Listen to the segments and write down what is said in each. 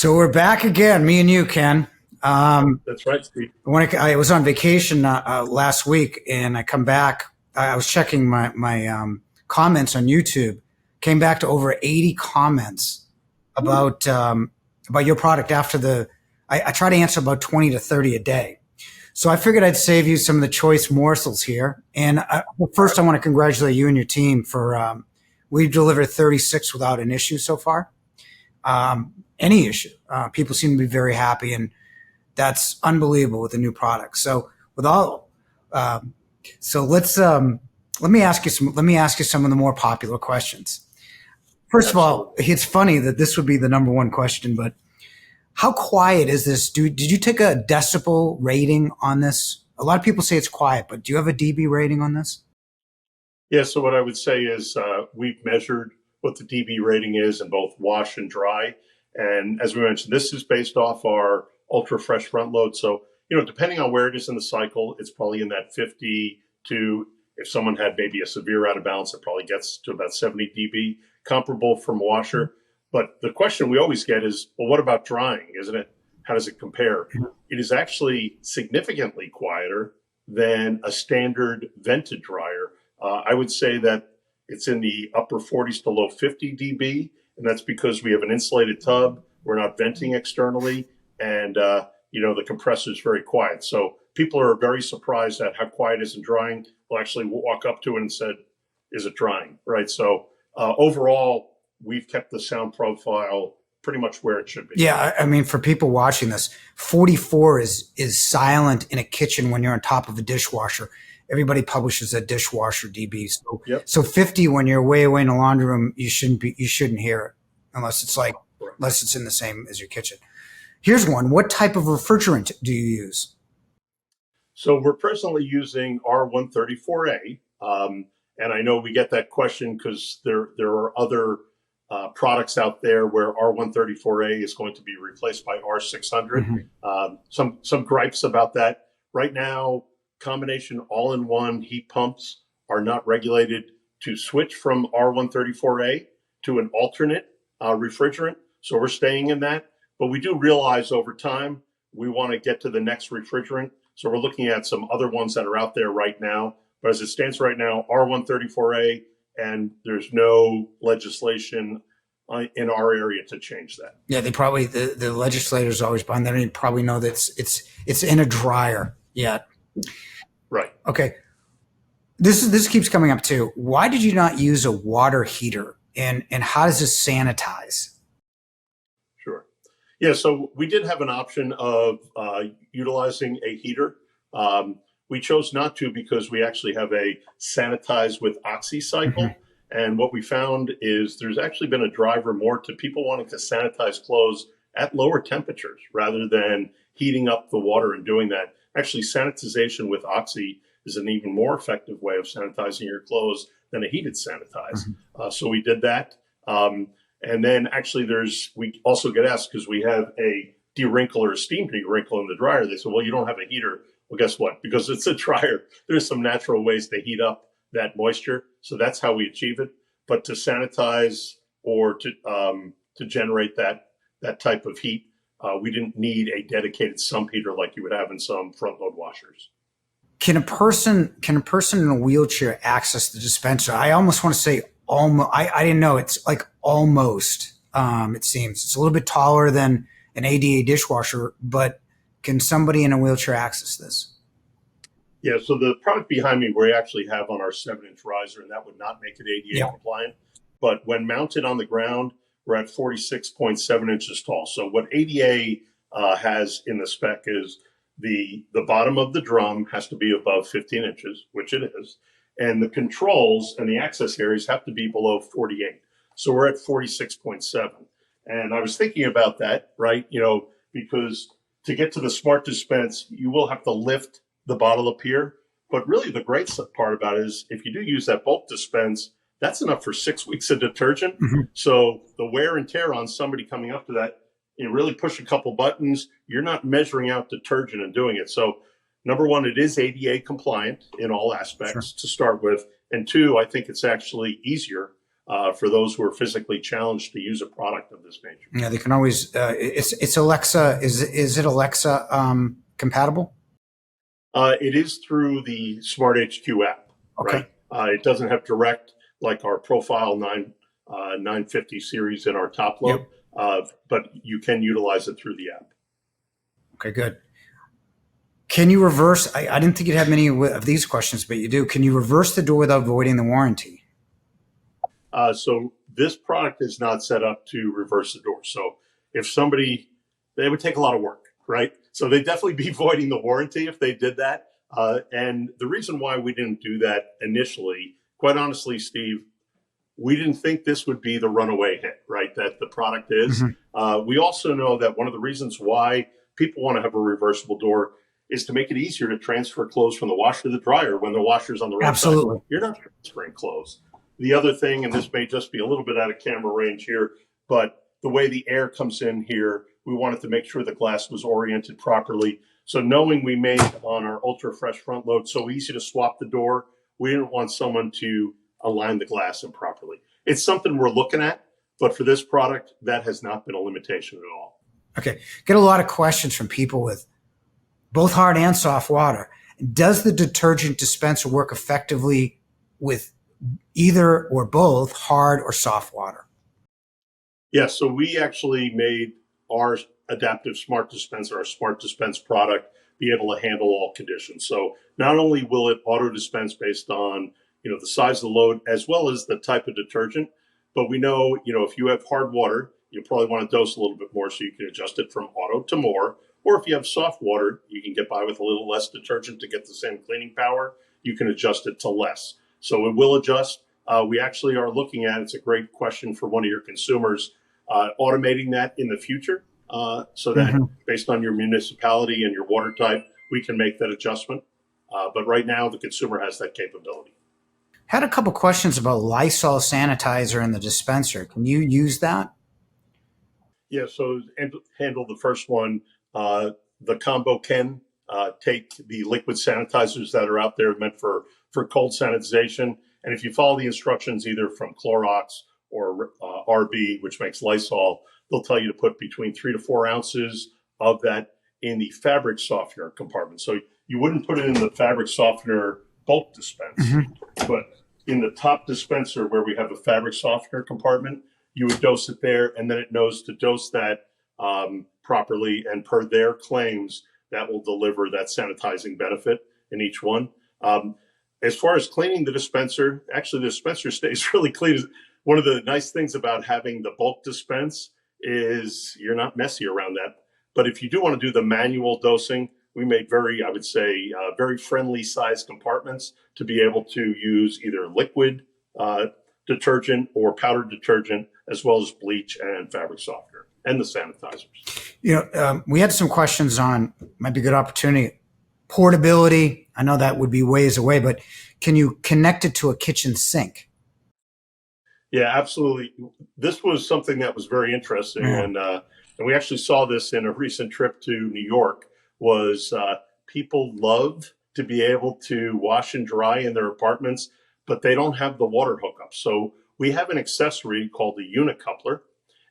So we're back again, me and you, Ken. That's right, Steve. I was on vacation last week, and I come back. I was checking my comments on YouTube. Came back to over 80 comments about your product. I try to answer about 20 to 30 a day. So I figured I'd save you some of the choice morsels here. And first, I want to congratulate you and your team for we've delivered 36 without an issue so far. Any issue. People seem to be very happy, and that's unbelievable with the new product. So let me ask you some of the more popular questions. First of all, it's funny that this would be the number one question, but how quiet is this? Did you take a decibel rating on this? A lot of people say it's quiet, but do you have a dB rating on this? Yeah, so what I would say is we've measured what the dB rating is in both wash and dry. And as we mentioned, this is based off our ultra fresh front load. So, depending on where it is in the cycle, it's probably in that 50 to, if someone had maybe a severe out of balance, it probably gets to about 70 dB, comparable from washer. But the question we always get is, well, what about drying? Isn't it? How does it compare? It is actually significantly quieter than a standard vented dryer. I would say that it's in the upper 40s to low 50 dB, and that's because we have an insulated tub. We're not venting externally, and the compressor is very quiet. So people are very surprised at how quiet it is in drying. We'll actually walk up to it and said, "Is it drying?" Right. So overall, we've kept the sound profile pretty much where it should be. Yeah, I mean, for people watching this, 44 is silent in a kitchen when you're on top of a dishwasher. Everybody publishes a dishwasher dB. So, So 50 when you're way away in the laundry room, you shouldn't hear it unless it's in the same as your kitchen. Here's one. What type of refrigerant do you use? So we're presently using R134A. And I know we get that question because there are other products out there where R134A is going to be replaced by R600. Some gripes about that. Right now, combination all-in-one heat pumps are not regulated to switch from R134A to an alternate refrigerant. So we're staying in that. But we do realize over time, we want to get to the next refrigerant. So we're looking at some other ones that are out there right now. But as it stands right now, R134A, and there's no legislation in our area to change that. Yeah, they probably, the legislators always behind that, and they probably know that it's in a dryer yet. Right. Okay. This keeps coming up too. Why did you not use a water heater, and how does this sanitize? Sure. Yeah, so we did have an option of utilizing a heater. We chose not to because we actually have a Sanitize with Oxy cycle. And what we found is there's actually been a driver more to people wanting to sanitize clothes at lower temperatures rather than heating up the water and doing that. Actually, sanitization with Oxy is an even more effective way of sanitizing your clothes than a heated Sanitize. So we did that. And then actually we also get asked because we have a dewrinkle or a steam dewrinkle in the dryer. They said, well, you don't have a heater. Well, guess what? Because it's a dryer, there's some natural ways to heat up that moisture. So that's how we achieve it. But to sanitize or to generate that type of heat, we didn't need a dedicated sump heater like you would have in some front load washers. Can a person in a wheelchair access the dispenser? I almost want to say almost. I didn't know. It's like almost. It seems it's a little bit taller than an A.D.A. dishwasher, but can somebody in a wheelchair access this? Yeah, so the product behind me we actually have on our 7-inch riser, and that would not make it A.D.A. compliant. But when mounted on the ground, we're at 46.7 inches tall. So what A.D.A. has in the spec is the bottom of the drum has to be above 15 inches, which it is. And the controls and the access areas have to be below 48. So we're at 46.7. And I was thinking about that, right? Because to get to the smart dispense, you will have to lift the bottle up here. But really the great part about it is if you do use that bulk dispense, that's enough for 6 weeks of detergent. So the wear and tear on somebody coming up to that, you really push a couple buttons, you're not measuring out detergent and doing it. So number one, it is A.D.A. compliant in all aspects to start with. And two, I think it's actually easier for those who are physically challenged to use a product of this nature. Yeah, they can always. It's Alexa. Is it Alexa compatible? It is through the Smart HQ app, Okay. right? It doesn't have direct like our Profile 950 series in our top load, but you can utilize it through the app. Okay, good. Can you reverse? I didn't think you'd have many of these questions, but you do. Can you reverse the door without voiding the warranty? So this product is not set up to reverse the door. So if somebody, they would take a lot of work, right? So they'd definitely be voiding the warranty if they did that. And the reason why we didn't do that initially, quite honestly, Steve, we didn't think this would be the runaway hit, right? That the product is. We also know that one of the reasons why people want to have a reversible door is to make it easier to transfer clothes from the washer to the dryer when the washer's on the right Absolutely. side. You're not transferring clothes. The other thing, and this may just be a little bit out of camera range here, but the way the air comes in here, we wanted to make sure the glass was oriented properly. So knowing we made on our UltraFresh front load so easy to swap the door, we didn't want someone to align the glass improperly. It's something we're looking at, but for this product, that has not been a limitation at all. Okay. Get a lot of questions from people with both hard and soft water. Does the detergent dispenser work effectively with either or both hard or soft water? Yeah, so we actually made our adaptive smart dispenser, our smart dispense product, be able to handle all conditions. So not only will it auto dispense based on the size of the load as well as the type of detergent, but we know if you have hard water, you probably want to dose a little bit more so you can adjust it from auto to more. Or if you have soft water, you can get by with a little less detergent to get the same cleaning power. You can adjust it to less. So it will adjust. We actually are looking at, it's a great question for one of your consumers, automating that in the future so that based on your municipality and your water type, we can make that adjustment. But right now, the consumer has that capability. Had a couple questions about Lysol sanitizer in the dispenser. Can you use that? Yeah, so handle the first one. The combo can take the liquid sanitizers that are out there meant for cold sanitization. And if you follow the instructions either from Clorox or RB, which makes Lysol, they'll tell you to put between 3 to 4 ounces of that in the fabric softener compartment. So you wouldn't put it in the fabric softener bulk dispense, but in the top dispenser where we have a fabric softener compartment, you would dose it there, and then it knows to dose that properly, and per their claims, that will deliver that sanitizing benefit in each one. As far as cleaning the dispenser, actually the dispenser stays really clean. One of the nice things about having the bulk dispense is you're not messy around that. But if you do want to do the manual dosing, we made very, I would say, very friendly size compartments to be able to use either liquid detergent or powdered detergent, as well as bleach and fabric softener and the sanitizers. We had some questions on, might be a good opportunity, portability. I know that would be ways away, but can you connect it to a kitchen sink? Yeah, absolutely. This was something that was very interesting. And we actually saw this in a recent trip to New York, was people love to be able to wash and dry in their apartments, but they don't have the water hookup. So we have an accessory called the unicoupler.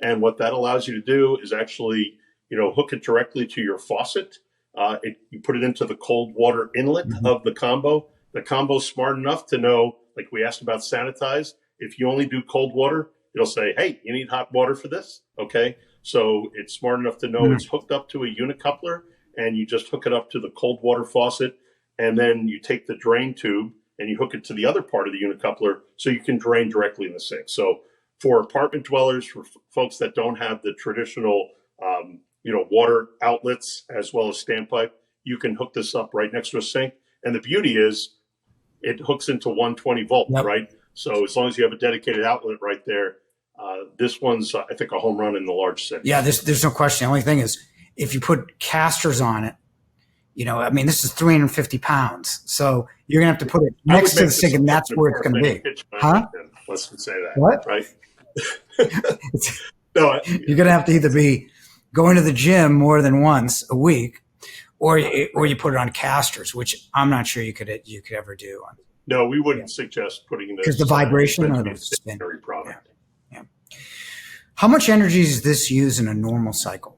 And what that allows you to do is actually, hook it directly to your faucet. You put it into the cold water inlet of the combo. The combo's smart enough to know, like we asked about Sanitize, if you only do cold water, it'll say, hey, you need hot water for this. Okay. So it's smart enough to know it's hooked up to a unicoupler, and you just hook it up to the cold water faucet. And then you take the drain tube and you hook it to the other part of the unicoupler so you can drain directly in the sink. So for apartment dwellers, for folks that don't have the traditional, water outlets as well as standpipe, you can hook this up right next to a sink. And the beauty is it hooks into 120 volt, right? So as long as you have a dedicated outlet right there, this one's, I think, a home run in the large sink. Yeah, there's no question. The only thing is, if you put casters on it, this is 350 pounds. So you're going to have to put it next to the sink, and that's where it's going to be. Huh? Let's say that. What? Right? No, you're going to have to either be going to the gym more than once a week, or you put it on casters, which I'm not sure you could ever do. No, we wouldn't suggest putting Because this the vibration meant or to be the a spin. stationary Yeah. product. Yeah. How much energy does this use in a normal cycle?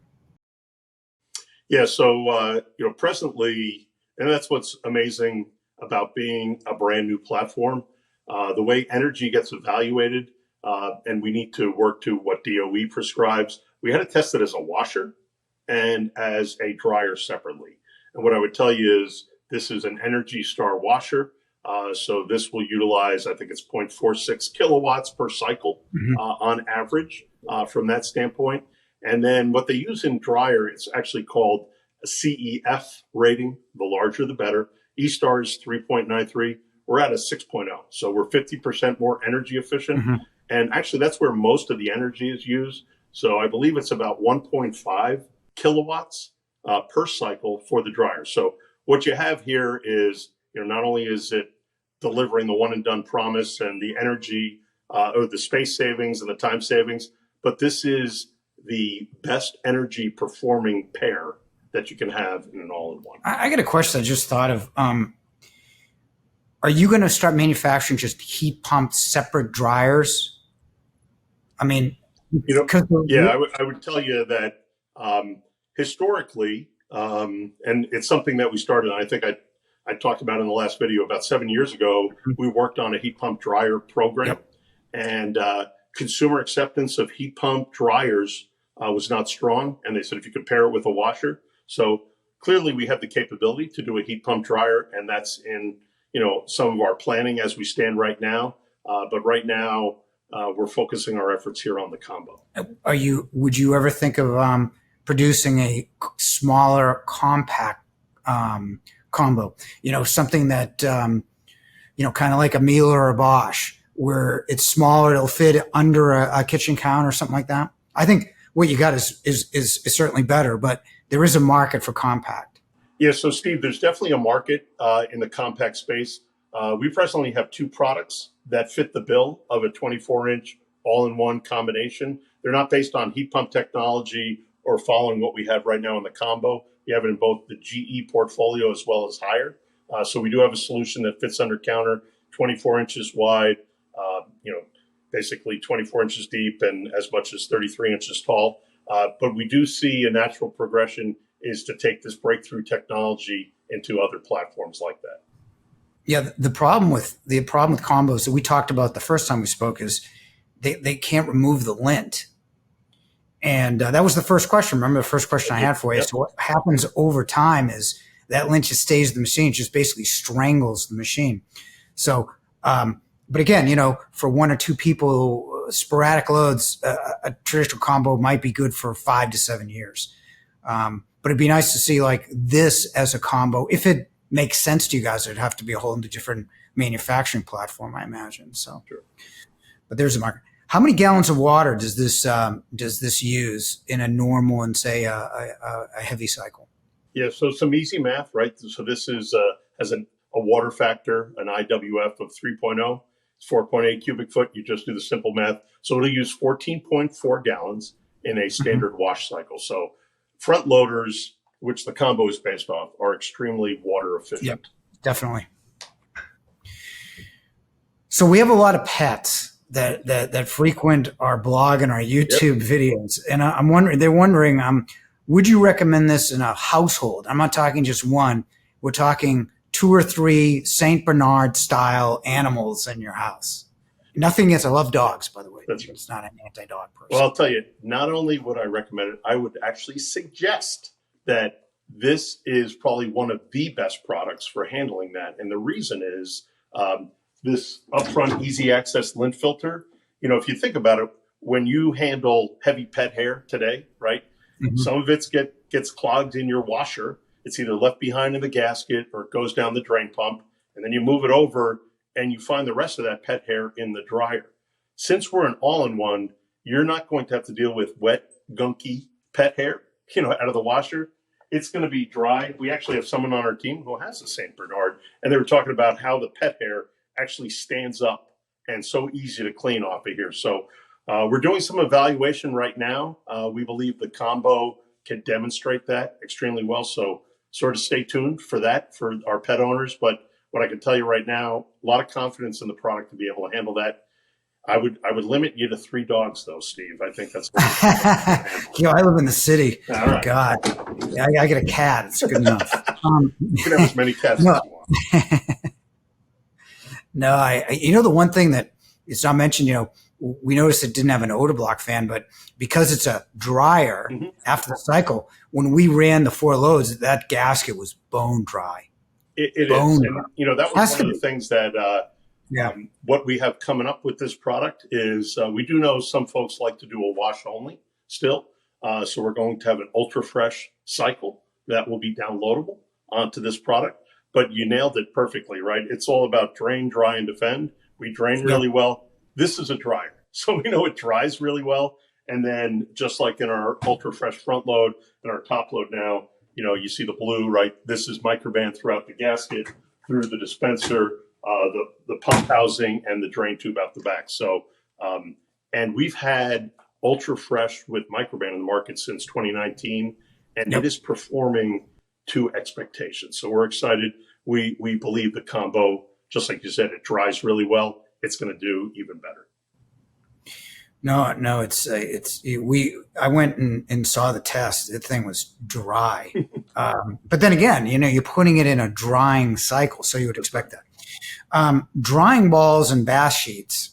Yeah, so presently, and that's what's amazing about being a brand new platform. The way energy gets evaluated, and we need to work to what DOE prescribes. We had to test it as a washer and as a dryer separately. And what I would tell you is this is an Energy Star washer. So this will utilize, I think it's 0.46 kilowatts per cycle on average from that standpoint. And then what they use in dryer, it's actually called a CEF rating. The larger, the better. E-Star is 3.93. We're at a 6.0. So we're 50% more energy efficient. And actually, that's where most of the energy is used. So I believe it's about 1.5 kilowatts per cycle for the dryer. So what you have here is, not only is it delivering the one and done promise and the energy or the space savings and the time savings, but this is the best energy performing pair that you can have in an all-in-one. I got a question I just thought of. Are you going to start manufacturing just heat pump separate dryers? I mean, I would tell you that historically, and it's something that we started. I think I talked about in the last video about 7 years ago. We worked on a heat pump dryer program, and consumer acceptance of heat pump dryers was not strong. And they said if you could pair it with a washer, so clearly we have the capability to do a heat pump dryer, and that's in some of our planning as we stand right now. But right now, we're focusing our efforts here on the combo. Would you ever think of producing a smaller, compact combo? Something that kind of like a Miele or a Bosch, where it's smaller, it'll fit under a kitchen counter or something like that. I think what you got is certainly better, but there is a market for compact. Yeah, so Steve, there's definitely a market in the compact space. We presently have two products that fit the bill of a 24-inch all-in-one combination. They're not based on heat pump technology or following what we have right now in the combo. We have it in both the GE portfolio as well as higher. So we do have a solution that fits under counter, 24 inches wide, basically 24 inches deep and as much as 33 inches tall. But we do see a natural progression is to take this breakthrough technology into other platforms like that. Yeah, the problem with combos that we talked about the first time we spoke is they can't remove the lint. And that was the first question. Remember the first question I had for you? So what happens over time is that lint just stays in the machine, just basically strangles the machine. So, but again, for one or two people, sporadic loads, a traditional combo might be good for 5 to 7 years. But it'd be nice to see like this as a combo. If it makes sense to you guys, it'd have to be a whole different manufacturing platform, I imagine. So, sure. But there's a market. How many gallons of water does this use in a normal and say a heavy cycle? Yeah, so some easy math, right? So this is has a water factor, an IWF of 3.0. It's 4.8 cubic foot. You just do the simple math. So it'll use 14.4 gallons in a standard wash cycle. So front loaders, which the combo is based off, are extremely water efficient. Yep, definitely. So we have a lot of pets that frequent our blog and our YouTube videos, and I'm wondering. They're wondering, would you recommend this in a household? I'm not talking just one. We're talking 2 or 3 Saint Bernard style animals in your house. Nothing against. I love dogs, by the way. It's not an anti-dog person. Well, I'll tell you. Not only would I recommend it, I would actually suggest that this is probably one of the best products for handling that. And the reason is this upfront easy access lint filter. If you think about it, when you handle heavy pet hair today, right? Some of it gets clogged in your washer. It's either left behind in the gasket or it goes down the drain pump. And then you move it over and you find the rest of that pet hair in the dryer. Since we're an all-in-one, you're not going to have to deal with wet, gunky pet hair, out of the washer. It's going to be dry. We actually have someone on our team who has a St. Bernard, and they were talking about how the pet hair actually stands up and so easy to clean off of here. So we're doing some evaluation right now. We believe the combo can demonstrate that extremely well. So sort of stay tuned for that for our pet owners. But what I can tell you right now, a lot of confidence in the product to be able to handle that. I would limit you to 3 dogs though, Steve. I think that's I live in the city. all right. God, I get a cat. It's good enough. You can have as many cats No. as you want. No, the one thing that is not mentioned, we noticed it didn't have an odor block fan, but because it's a dryer after the cycle, when we ran the 4 loads, that gasket was bone dry. It is. And, that was one of the things that what we have coming up with this product is we do know some folks like to do a wash only still. So we're going to have an ultra fresh cycle that will be downloadable onto this product. But you nailed it perfectly, right? It's all about drain, dry, and defend. We drain really well. This is a dryer. So we know it dries really well. And then just like in our ultra fresh front load and our top load now, you see the blue, right? This is microban throughout the gasket, through the dispenser, the pump housing, and the drain tube out the back. So, and we've had ultra fresh with microban in the market since 2019, and it is performing to expectations. So we're excited. We believe the combo, just like you said, it dries really well. It's going to do even better. No, I went and saw the test. The thing was dry. But then again, you're putting it in a drying cycle, so you would expect that. Drying balls and bath sheets.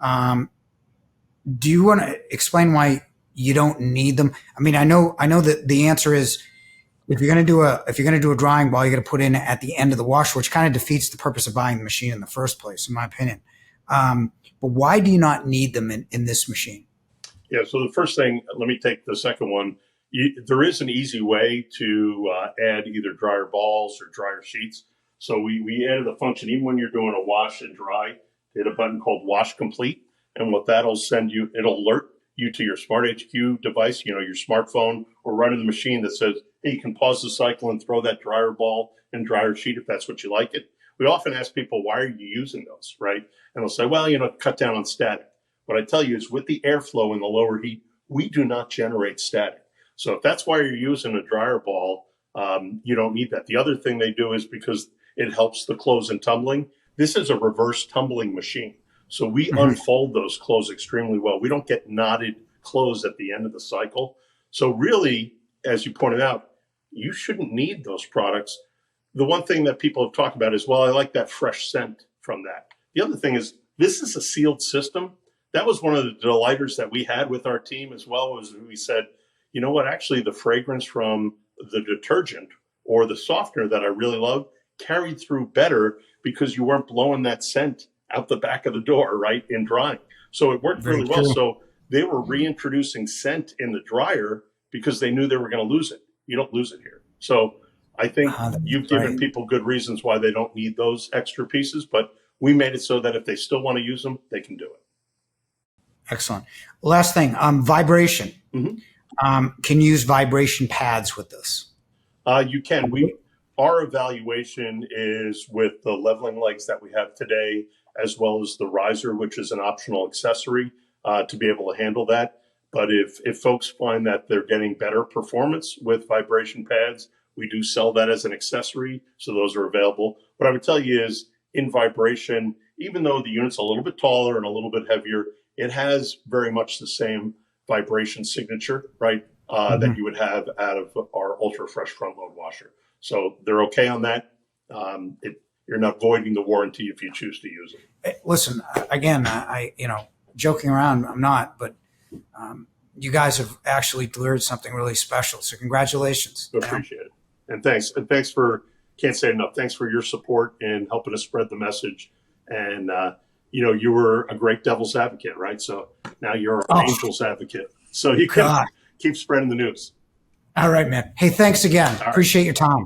Do you want to explain why you don't need them? I mean, I know that the answer is if you're going to do a drying ball, you're going to put in at the end of the washer, which kind of defeats the purpose of buying the machine in the first place, in my opinion. But why do you not need them in this machine? Yeah. So the first thing, let me take the second one. There is an easy way to add either dryer balls or dryer sheets. So we added a function, even when you're doing a wash and dry, hit a button called Wash Complete. And what that'll send you, it'll alert you to your Smart HQ device, your smartphone, or run in the machine that says, hey, you can pause the cycle and throw that dryer ball and dryer sheet if that's what you like it. We often ask people, why are you using those, right? And they'll say, well, cut down on static. What I tell you is with the airflow and the lower heat, we do not generate static. So if that's why you're using a dryer ball, you don't need that. The other thing they do is because it helps the clothes in tumbling. This is a reverse tumbling machine. So we unfold those clothes extremely well. We don't get knotted clothes at the end of the cycle. So really, as you pointed out, you shouldn't need those products. The one thing that people have talked about is, well, I like that fresh scent from that. The other thing is, this is a sealed system. That was one of the delighters that we had with our team as well, was we said, you know what, actually the fragrance from the detergent or the softener that I really love carried through better because you weren't blowing that scent out the back of the door, right, in drying. So it worked really well. So they were reintroducing scent in the dryer because they knew they were going to lose it. You don't lose it here. So I think you've given people good reasons why they don't need those extra pieces, but we made it so that if they still want to use them, they can do it. Excellent. Last thing, vibration. Can you use vibration pads with this? You can. Our evaluation is with the leveling legs that we have today, as well as the riser, which is an optional accessory to be able to handle that. But if folks find that they're getting better performance with vibration pads, we do sell that as an accessory. So those are available. What I would tell you is in vibration, even though the unit's a little bit taller and a little bit heavier, it has very much the same vibration signature, right, that you would have out of our ultra fresh front load washer. So they're okay on that. You're not voiding the warranty if you choose to use it. Listen, again, I joking around, I'm not, but you guys have actually delivered something really special. So congratulations. I appreciate it. And thanks for, can't say enough, thanks for your support in helping us spread the message. And, you were a great devil's advocate, right? So now you're an angel's advocate. So you can keep spreading the news. All right, man. Hey, thanks again. Appreciate your time.